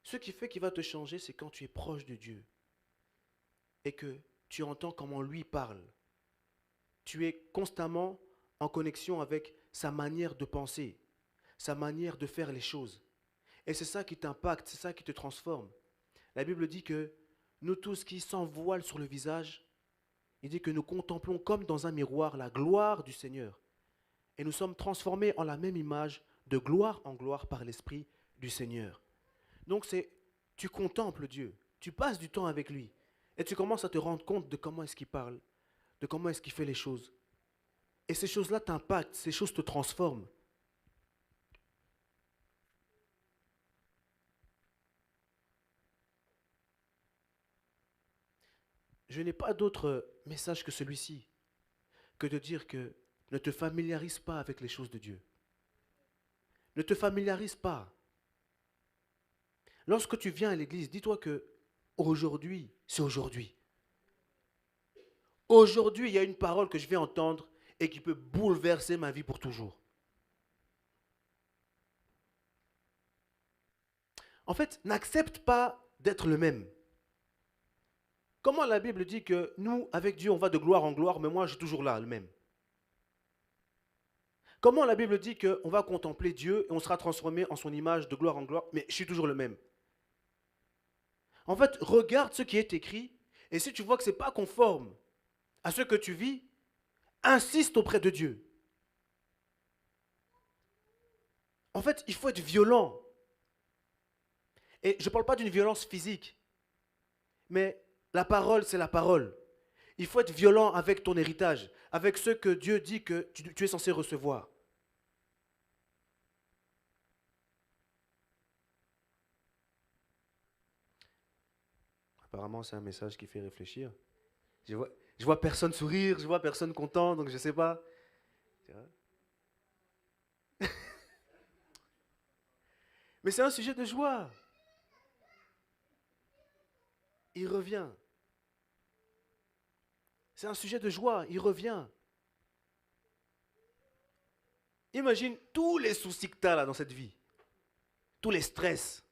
Ce qui fait qu'il va te changer, c'est quand tu es proche de Dieu et que tu entends comment lui parle. Tu es constamment en connexion avec sa manière de penser, sa manière de faire les choses. Et c'est ça qui t'impacte, c'est ça qui te transforme. La Bible dit que nous tous qui sans voile sur le visage, il dit que nous contemplons comme dans un miroir la gloire du Seigneur. Et nous sommes transformés en la même image de gloire en gloire par l'Esprit du Seigneur. Donc tu contemples Dieu, tu passes du temps avec lui et tu commences à te rendre compte de comment est-ce qu'il parle, de comment est-ce qu'il fait les choses. Et ces choses-là t'impactent, ces choses te transforment. Je n'ai pas d'autre message que celui-ci, que de dire que ne te familiarise pas avec les choses de Dieu. Ne te familiarise pas. Lorsque tu viens à l'église, dis-toi que aujourd'hui, c'est aujourd'hui. Aujourd'hui, il y a une parole que je vais entendre et qui peut bouleverser ma vie pour toujours. En fait, n'accepte pas d'être le même. Comment la Bible dit que nous, avec Dieu, on va de gloire en gloire, mais moi, je suis toujours là, le même. Comment la Bible dit qu'on va contempler Dieu et on sera transformé en son image de gloire en gloire, mais je suis toujours le même. En fait, regarde ce qui est écrit, et si tu vois que ce n'est pas conforme à ce que tu vis, insiste auprès de Dieu. En fait, il faut être violent. Et je ne parle pas d'une violence physique, mais la parole, c'est la parole. Il faut être violent avec ton héritage, avec ce que Dieu dit que tu es censé recevoir. Apparemment, c'est un message qui fait réfléchir. Je vois personne sourire, je vois personne content, donc je ne sais pas. Mais c'est un sujet de joie. Il revient. C'est un sujet de joie, il revient. Imagine tous les soucis que tu as là dans cette vie. Tous les stress,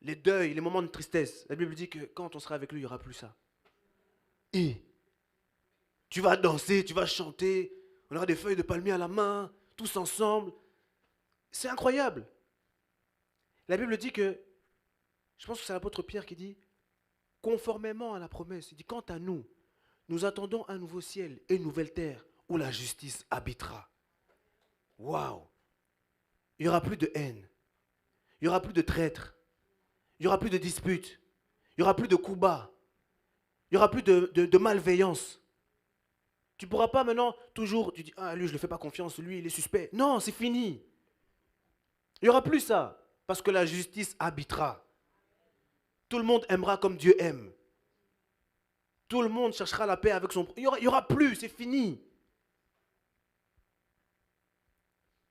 les deuils, les moments de tristesse. La Bible dit que quand on sera avec lui, il n'y aura plus ça. Et tu vas danser, tu vas chanter, on aura des feuilles de palmier à la main, tous ensemble. C'est incroyable. La Bible dit que, je pense que c'est l'apôtre Pierre qui dit, conformément à la promesse, il dit, quant à nous, nous attendons un nouveau ciel et une nouvelle terre où la justice habitera. Waouh! Il n'y aura plus de haine. Il n'y aura plus de traîtres. Il n'y aura plus de disputes. Il n'y aura plus de coups bas. Il n'y aura plus de malveillance. Tu ne pourras pas maintenant toujours, tu dis, ah lui je ne lui fais pas confiance, lui il est suspect. Non, c'est fini. Il n'y aura plus ça, parce que la justice habitera. Tout le monde aimera comme Dieu aime. Tout le monde cherchera la paix avec son... Il n'y aura plus, c'est fini.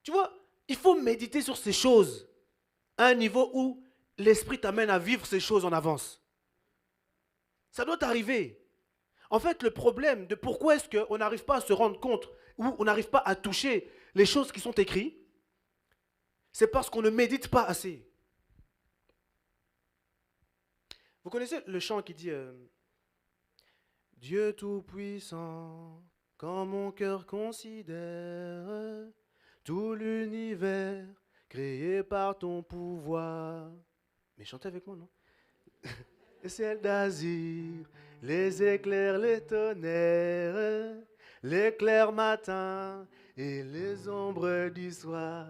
Tu vois, il faut méditer sur ces choses à un niveau où l'esprit t'amène à vivre ces choses en avance. Ça doit arriver. En fait, le problème de pourquoi est-ce qu'on n'arrive pas à se rendre compte ou on n'arrive pas à toucher les choses qui sont écrites, c'est parce qu'on ne médite pas assez. Vous connaissez le chant qui dit Dieu Tout-Puissant, quand mon cœur considère tout l'univers créé par ton pouvoir. Mais chantez avec moi, non? le ciel d'azur, les éclairs, les tonnerres, l'éclair matin et les ombres du soir.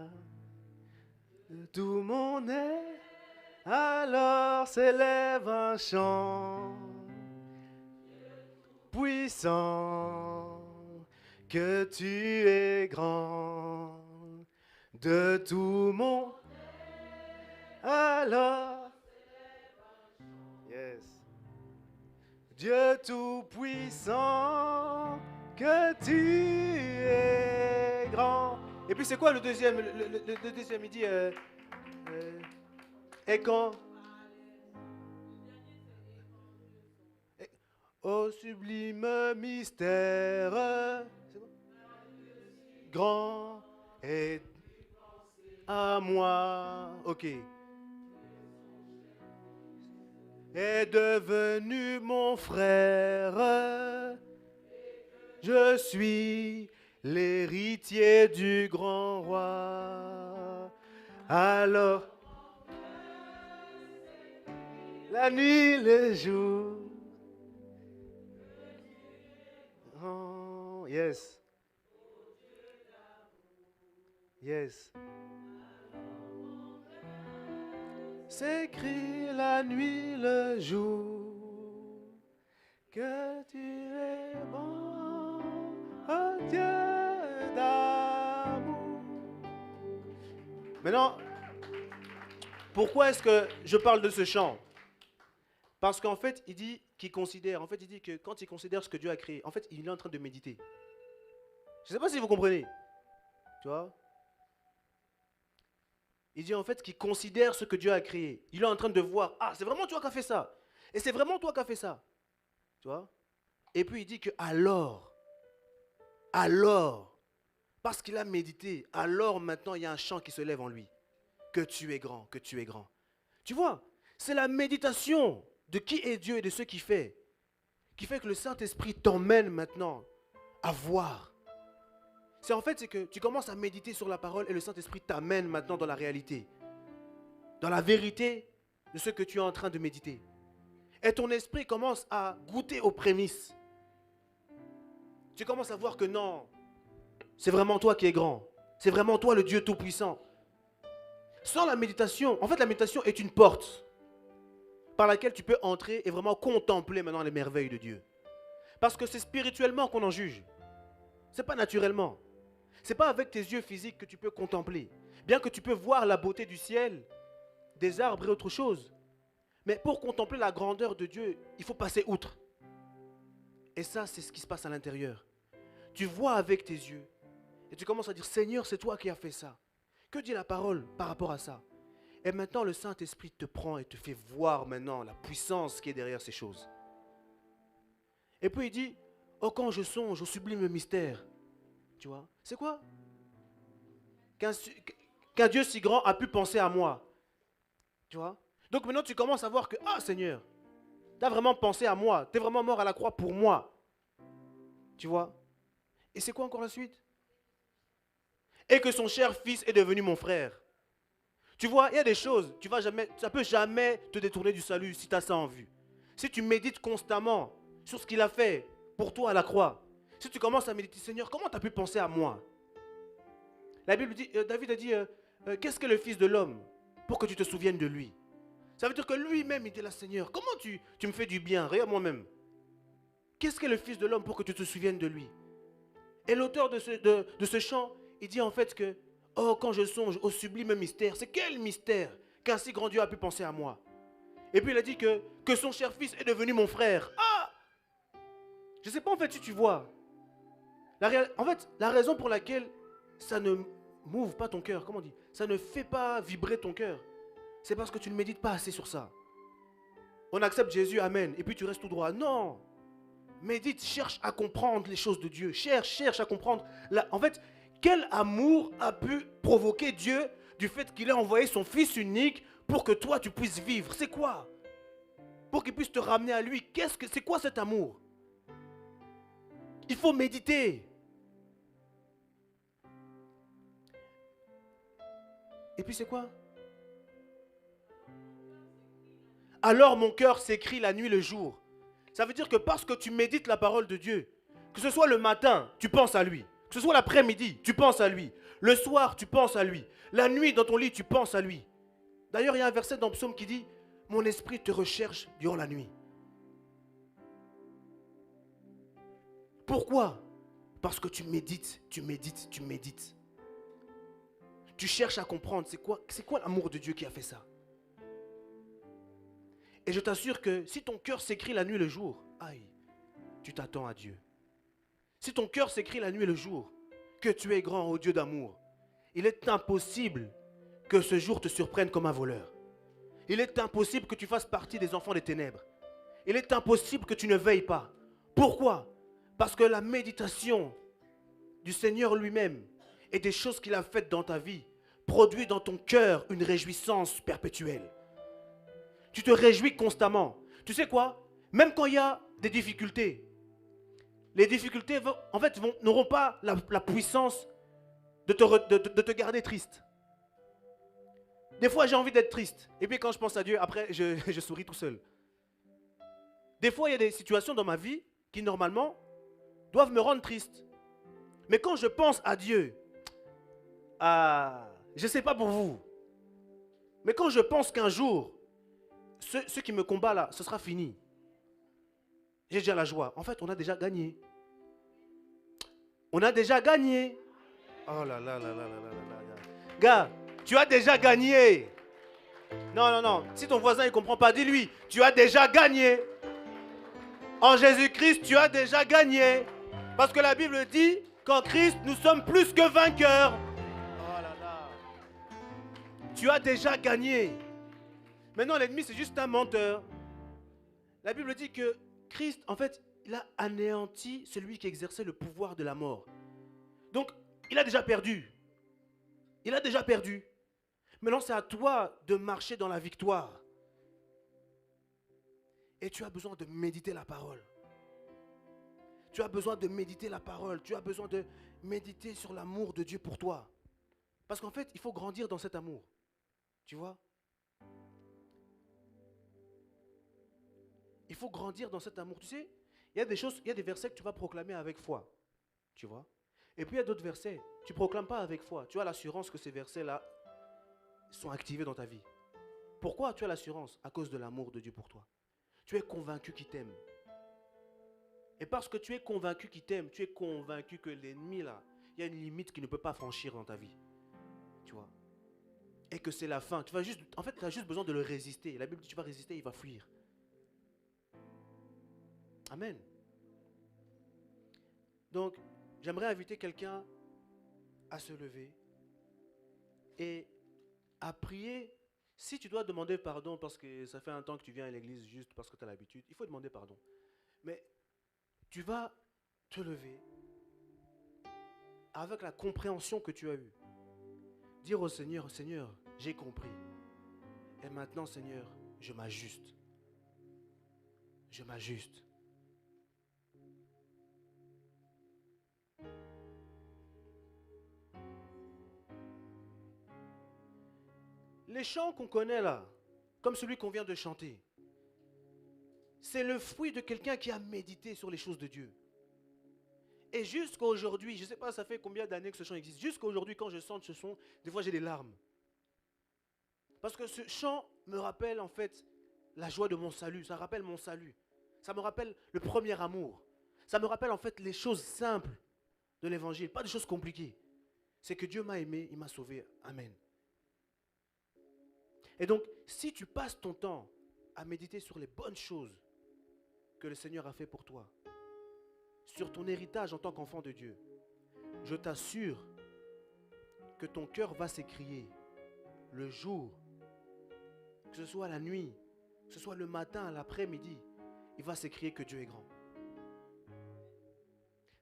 De tout mon être, alors s'élève un chant puissant, que tu es grand. De tout mon alors, yes. Dieu tout-puissant, que tu es grand. Et puis c'est quoi le deuxième? Le deuxième, il dit, et quand? Ô sublime mystère, grand est à moi. Ok. Est devenu mon frère. Je suis l'héritier du grand roi. Alors, la nuit, le jour. Oh, yes. Yes. S'écrit la nuit, le jour, que tu es bon, oh Dieu d'amour. Maintenant, pourquoi est-ce que je parle de ce chant? Parce qu'en fait, il dit qu'il considère, en fait, il dit que quand il considère ce que Dieu a créé, en fait, il est en train de méditer. Je ne sais pas si vous comprenez. Tu vois? Il dit en fait qu'il considère ce que Dieu a créé. Il est en train de voir, ah, c'est vraiment toi qui as fait ça. Et c'est vraiment toi qui as fait ça. Tu vois? Et puis il dit que alors, parce qu'il a médité, alors maintenant il y a un chant qui se lève en lui. Que tu es grand, que tu es grand. Tu vois? C'est la méditation de qui est Dieu et de ce qu'il fait qui fait que le Saint-Esprit t'emmène maintenant à voir. C'est que tu commences à méditer sur la parole et le Saint-Esprit t'amène maintenant dans la réalité, dans la vérité de ce que tu es en train de méditer. Et ton esprit commence à goûter aux prémices. Tu commences à voir que non, c'est vraiment toi qui es grand. C'est vraiment toi le Dieu Tout-Puissant. Sans la méditation, en fait la méditation est une porte par laquelle tu peux entrer et vraiment contempler maintenant les merveilles de Dieu. Parce que c'est spirituellement qu'on en juge. Ce n'est pas naturellement. Ce n'est pas avec tes yeux physiques que tu peux contempler. Bien que tu peux voir la beauté du ciel, des arbres et autre chose. Mais pour contempler la grandeur de Dieu, il faut passer outre. Et ça, c'est ce qui se passe à l'intérieur. Tu vois avec tes yeux. Et tu commences à dire, Seigneur, c'est toi qui as fait ça. Que dit la parole par rapport à ça? Et maintenant, le Saint-Esprit te prend et te fait voir maintenant la puissance qui est derrière ces choses. Et puis il dit, oh quand je songe au sublime mystère. Tu vois, c'est quoi? Qu'un Dieu si grand a pu penser à moi. Tu vois? Donc maintenant tu commences à voir que, ah Seigneur, tu as vraiment pensé à moi. Tu es vraiment mort à la croix pour moi. Tu vois? Et c'est quoi encore la suite? Et que son cher fils est devenu mon frère. Tu vois, il y a des choses, ça ne peut jamais te détourner du salut si tu as ça en vue. Si tu médites constamment sur ce qu'il a fait pour toi à la croix, si tu commences à méditer, Seigneur, comment tu as pu penser à moi? La Bible dit, David a dit, qu'est-ce que le Fils de l'homme pour que tu te souviennes de lui? Ça veut dire que lui-même, il dit là, Seigneur, comment tu me fais du bien? Regarde moi-même. Qu'est-ce que le Fils de l'homme pour que tu te souviennes de lui? Et l'auteur de ce chant, il dit en fait que, oh, quand je songe au sublime mystère, c'est quel mystère qu'un si grand Dieu a pu penser à moi? Et puis il a dit que son cher fils est devenu mon frère. Ah! Je ne sais pas en fait si tu vois. En fait, la raison pour laquelle ça ne m'ouvre pas ton cœur, comment on dit? Ça ne fait pas vibrer ton cœur. C'est parce que tu ne médites pas assez sur ça. On accepte Jésus, amen, et puis tu restes tout droit. Non! Médite, cherche à comprendre les choses de Dieu. Cherche à comprendre. En fait, quel amour a pu provoquer Dieu du fait qu'il a envoyé son Fils unique pour que toi tu puisses vivre? C'est quoi? Pour qu'il puisse te ramener à lui. C'est quoi cet amour? Il faut méditer. Et puis c'est quoi? Alors mon cœur s'écrie la nuit le jour. Ça veut dire que parce que tu médites la parole de Dieu, que ce soit le matin, tu penses à lui. Que ce soit l'après-midi, tu penses à lui. Le soir, tu penses à lui. La nuit, dans ton lit, tu penses à lui. D'ailleurs, il y a un verset dans Psaume qui dit « Mon esprit te recherche durant la nuit ». Pourquoi? Parce que tu médites, tu médites, tu médites. Tu cherches à comprendre c'est quoi l'amour de Dieu qui a fait ça. Et je t'assure que si ton cœur s'écrit la nuit et le jour, aïe, tu t'attends à Dieu. Si ton cœur s'écrit la nuit et le jour, que tu es grand, ô Dieu d'amour, il est impossible que ce jour te surprenne comme un voleur. Il est impossible que tu fasses partie des enfants des ténèbres. Il est impossible que tu ne veilles pas. Pourquoi? Parce que la méditation du Seigneur lui-même et des choses qu'il a faites dans ta vie produit dans ton cœur une réjouissance perpétuelle. Tu te réjouis constamment. Tu sais quoi? Même quand il y a des difficultés, les difficultés en fait n'auront pas la puissance de te garder triste. Des fois j'ai envie d'être triste. Et puis quand je pense à Dieu, après je souris tout seul. Des fois il y a des situations dans ma vie qui normalement doivent me rendre triste. Mais quand je pense à Dieu, je ne sais pas pour vous, mais quand je pense qu'un jour, ce qui me combat là, ce sera fini. J'ai déjà la joie. En fait, on a déjà gagné. On a déjà gagné. Oh là là là là là là là. Gars, tu as déjà gagné. Non, non, non. Si ton voisin ne comprend pas, dis-lui, tu as déjà gagné. En Jésus-Christ, tu as déjà gagné. Parce que la Bible dit qu'en Christ, nous sommes plus que vainqueurs. Oh là là. Tu as déjà gagné. Maintenant, l'ennemi, c'est juste un menteur. La Bible dit que Christ, en fait, il a anéanti celui qui exerçait le pouvoir de la mort. Donc, il a déjà perdu. Il a déjà perdu. Maintenant, c'est à toi de marcher dans la victoire. Et tu as besoin de méditer la parole. Tu as besoin de méditer la parole. Tu as besoin de méditer sur l'amour de Dieu pour toi. Parce qu'en fait, il faut grandir dans cet amour. Tu vois? Il faut grandir dans cet amour. Tu sais, il y a des choses, il y a des versets que tu vas proclamer avec foi. Tu vois? Et puis il y a d'autres versets, tu ne proclames pas avec foi. Tu as l'assurance que ces versets-là sont activés dans ta vie. Pourquoi tu as l'assurance? À cause de l'amour de Dieu pour toi. Tu es convaincu qu'il t'aime. Et parce que tu es convaincu qu'il t'aime, tu es convaincu que l'ennemi là, il y a une limite qu'il ne peut pas franchir dans ta vie. Tu vois? Et que c'est la fin. Tu vas juste, en fait, tu as juste besoin de le résister. La Bible dit tu vas résister, il va fuir. Amen. Donc, j'aimerais inviter quelqu'un à se lever et à prier. Si tu dois demander pardon parce que ça fait un temps que tu viens à l'église juste parce que tu as l'habitude, il faut demander pardon. Mais tu vas te lever avec la compréhension que tu as eue. Dire au Seigneur, Seigneur, j'ai compris. Et maintenant, Seigneur, je m'ajuste. Je m'ajuste. Les chants qu'on connaît là, comme celui qu'on vient de chanter, c'est le fruit de quelqu'un qui a médité sur les choses de Dieu. Et jusqu'à aujourd'hui, je ne sais pas ça fait combien d'années que ce chant existe, jusqu'à aujourd'hui quand je chante ce chant, des fois j'ai des larmes. Parce que ce chant me rappelle en fait la joie de mon salut, ça rappelle mon salut. Ça me rappelle le premier amour. Ça me rappelle en fait les choses simples de l'évangile, pas des choses compliquées. C'est que Dieu m'a aimé, il m'a sauvé. Amen. Et donc, si tu passes ton temps à méditer sur les bonnes choses que le Seigneur a fait pour toi, sur ton héritage en tant qu'enfant de Dieu, je t'assure que ton cœur va s'écrier le jour, que ce soit la nuit, que ce soit le matin, l'après-midi, il va s'écrier que Dieu est grand.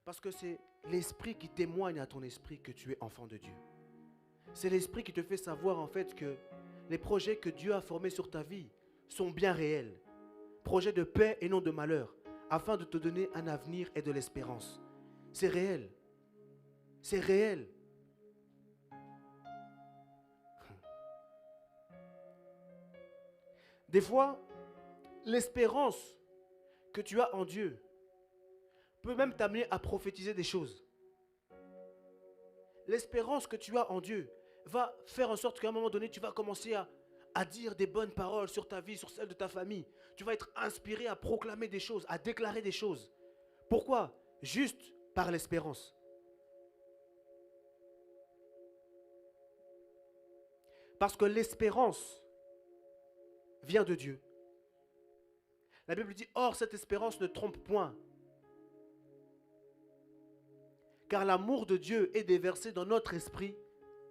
Parce que c'est l'esprit qui témoigne à ton esprit que tu es enfant de Dieu. C'est l'esprit qui te fait savoir en fait que les projets que Dieu a formés sur ta vie sont bien réels. Projets de paix et non de malheur, afin de te donner un avenir et de l'espérance. C'est réel. C'est réel. Des fois, l'espérance que tu as en Dieu peut même t'amener à prophétiser des choses. L'espérance que tu as en Dieu va faire en sorte qu'à un moment donné, tu vas commencer à dire des bonnes paroles sur ta vie, sur celle de ta famille. Tu vas être inspiré à proclamer des choses, à déclarer des choses. Pourquoi? Juste par l'espérance. Parce que l'espérance vient de Dieu. La Bible dit, or cette espérance ne trompe point. Car l'amour de Dieu est déversé dans notre esprit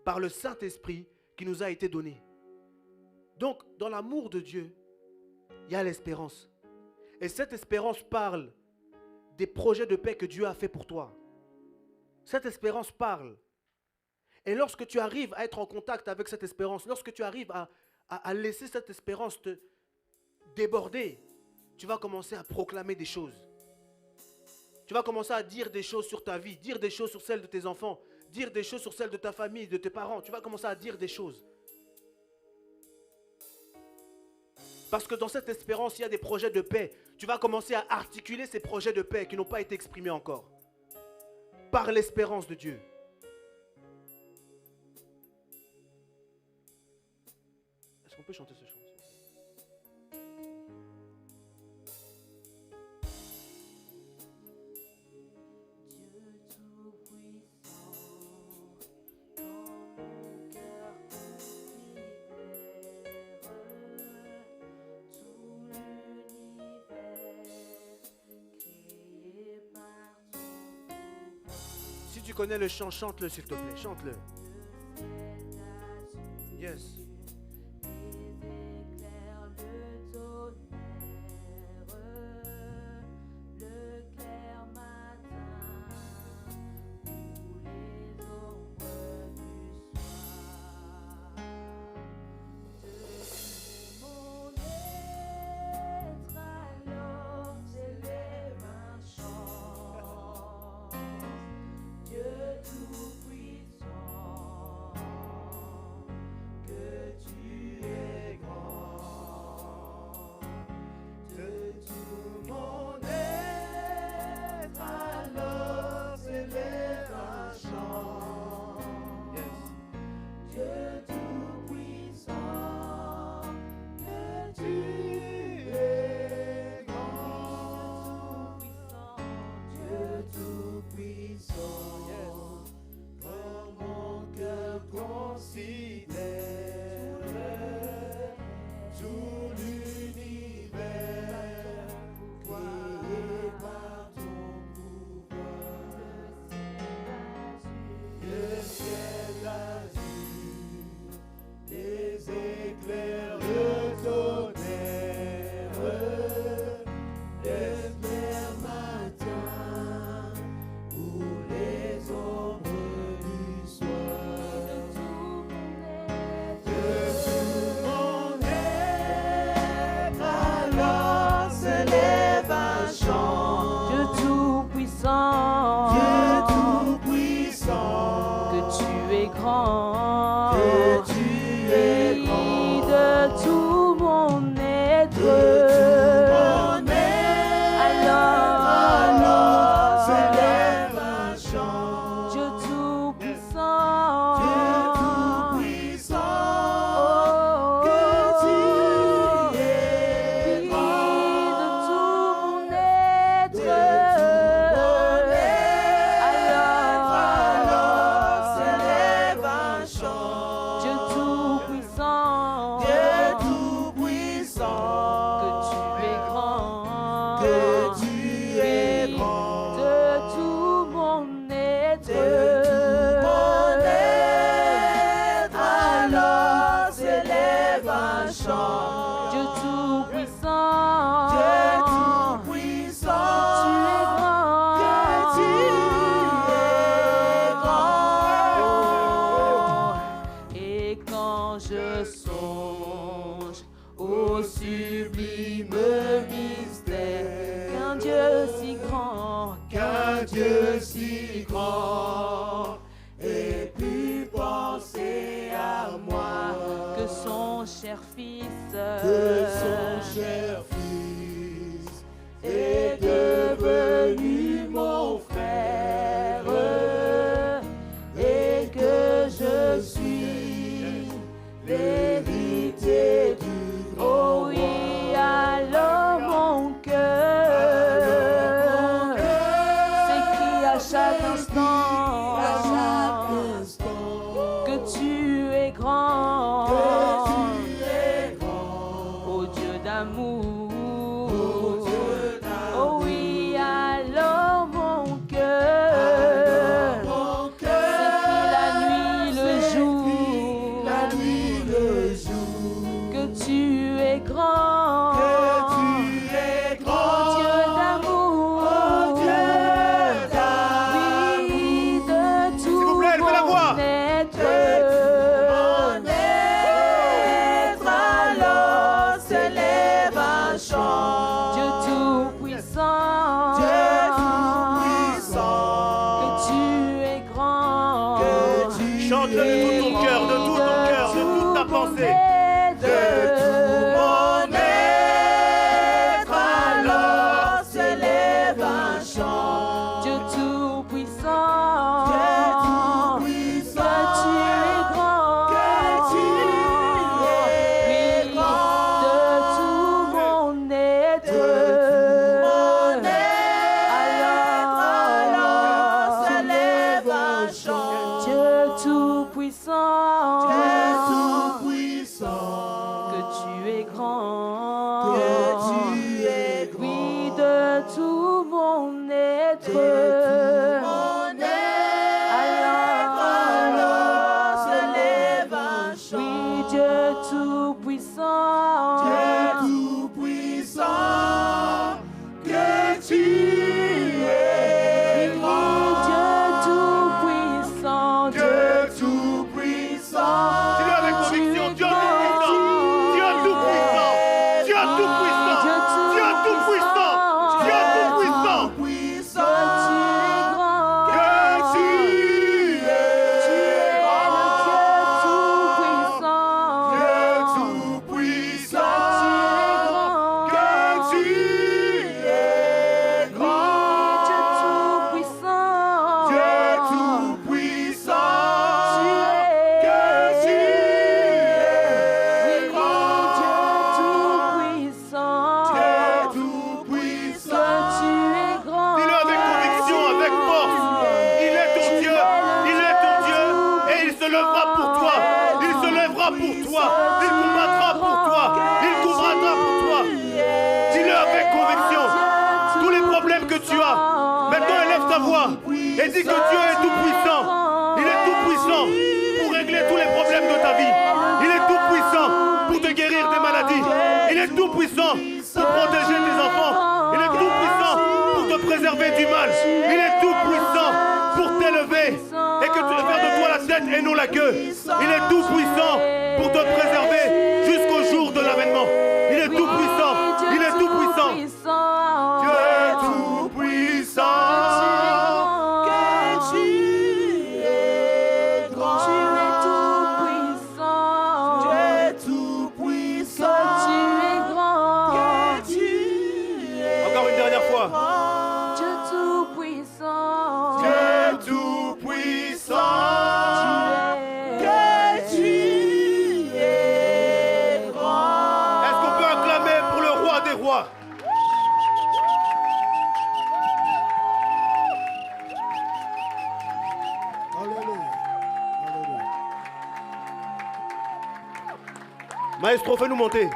par le Saint-Esprit qui nous a été donné. Donc, dans l'amour de Dieu, il y a l'espérance. Et cette espérance parle des projets de paix que Dieu a fait pour toi. Cette espérance parle. Et lorsque tu arrives à être en contact avec cette espérance, lorsque tu arrives à laisser cette espérance te déborder, tu vas commencer à proclamer des choses. Tu vas commencer à dire des choses sur ta vie, dire des choses sur celle de tes enfants, dire des choses sur celle de ta famille, de tes parents. Tu vas commencer à dire des choses. Parce que dans cette espérance, il y a des projets de paix. Tu vas commencer à articuler ces projets de paix qui n'ont pas été exprimés encore. Par l'espérance de Dieu. Est-ce qu'on peut chanter ce chant? Si tu connais le chant, chante-le s'il te plaît, chante-le. Yes. Dieu tout-puissant. être. Alors se lève un chant. Oui, Dieu Tout-Puissant. Dieu Tout-Puissant, que tu es grand. Dieu Tout-Puissant, Dieu Tout-Puissant. Dis-le avec conviction, Dieu Tout-Puissant. Dieu Tout-Puissant. Dieu Tout-Puissant. Dieu Tout-Puissant. Dieu Tout-Puissant. Et dis que Dieu est tout-puissant. Il est tout-puissant pour régler tous les problèmes de ta vie. Il est tout-puissant pour te guérir des maladies. Il est tout-puissant pour protéger tes enfants. Il est tout-puissant pour te préserver du mal. Il est tout-puissant pour t'élever et que tu veux faire de toi la tête et non la queue. Il est tout-puissant pour te préserver jusqu'au jour de l'avènement. Il est tout-puissant. Il est tout-puissant. Dieu est tout-puissant. Maestro, fais-nous monter.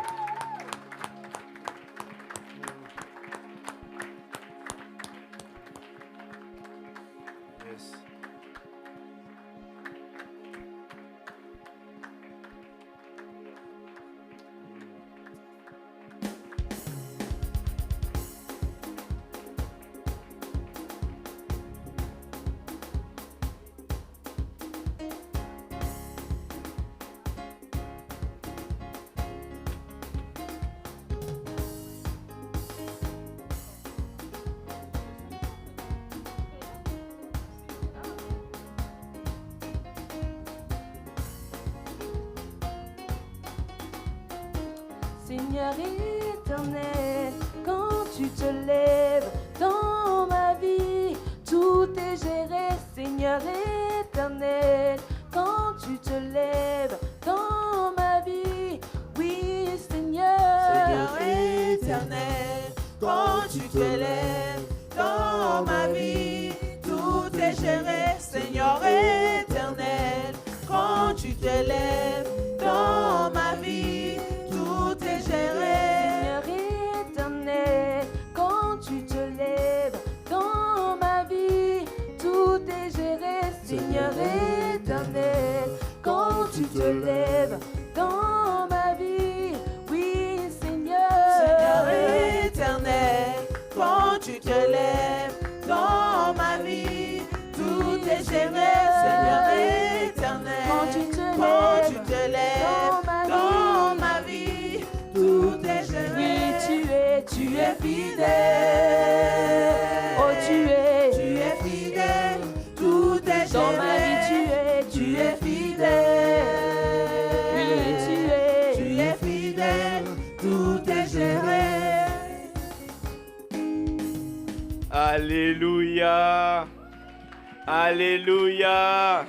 Yes. Seigneur éternel, quand tu te lèves dans ma vie, tout est géré. Seigneur éternel, quand tu te lèves dans ma vie, oui Seigneur. Seigneur éternel, quand tu te lèves dans ma vie, tout est géré. Seigneur éternel, quand tu te lèves dans ma vie, tout est géré. Seigneur éternel, quand tu te lèves dans ma vie, tout est géré. Seigneur éternel, quand tu te lèves dans ma vie, oui Seigneur. Seigneur éternel, quand tu te lèves dans ma vie, tout est géré. Seigneur éternel, quand tu te lèves dans ma vie, tout est géré. Oui, tu es fidèle. Oh, tu es fidèle. Tout est géré. Dans ma vie, tu es fidèle. Oui, tu es fidèle. Tout est géré. Alléluia. Alléluia.